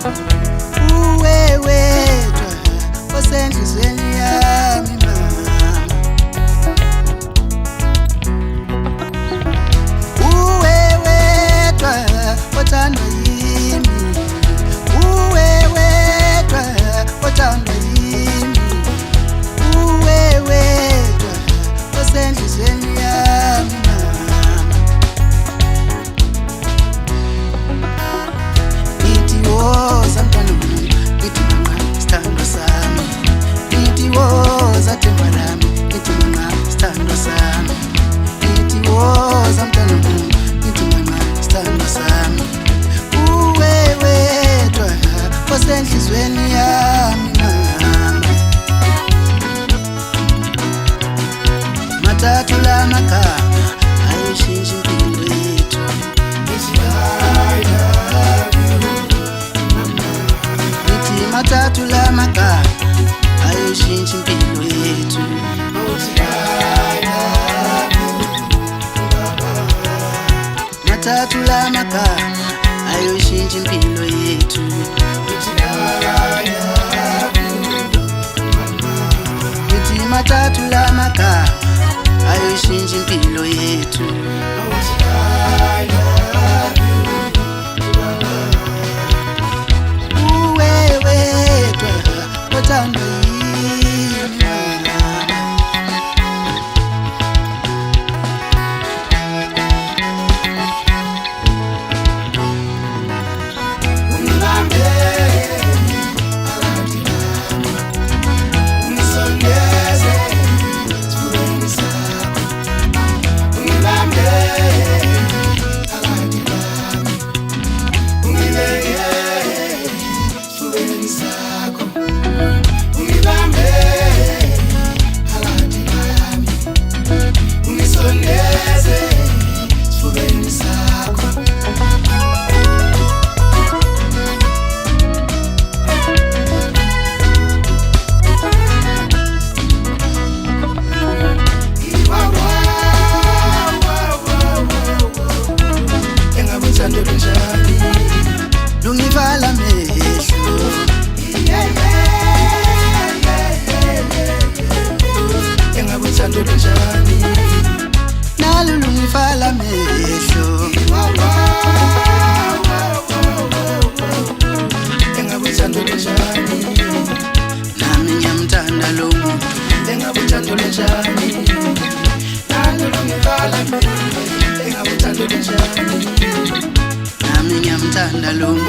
uwe wedwa osenhlizweni yami mama, uwe wedwa othandwa yimi, uwe wedwa othandwa yimi, uwe wedwa osenhlizweni yami mama. Ngithi woza mntwana wami, ngithi mama sithando sami, ngithi woza themba lami, ngithi mama sithando sami, ngithi woza mntwana wami, ngithi mama sithando sami, uwe wedwa osenhlizweni yami mama. Mathathu la magama ayishintsha impilo yethu. Ngithi mathathu la magama ayishintsha impilo yethu. Mathathu la magama ayishintsha impilo yethu. Ngithi mathathu la magama ayishintsha impilo yethu. Uwe wedwa othandwa yimi mama. Ungibambe phakathi nami, ungisondeze esifubeni sakho. Ungibambe phakathi nami, ungibeke esifubeni sakho. Ungibambe phakathi nami, ungisondeze esifubeni sakho. Lungivala amehlo, engabe uthando lunjani, nalo lungivala amehlo, engabe uthando lunjani, nami ngiyamthanda lo muntu, engabe uthando lunjani, nalo lungivala amehlo, engabe uthando lunjani, nami ngiyamthanda lo muntu.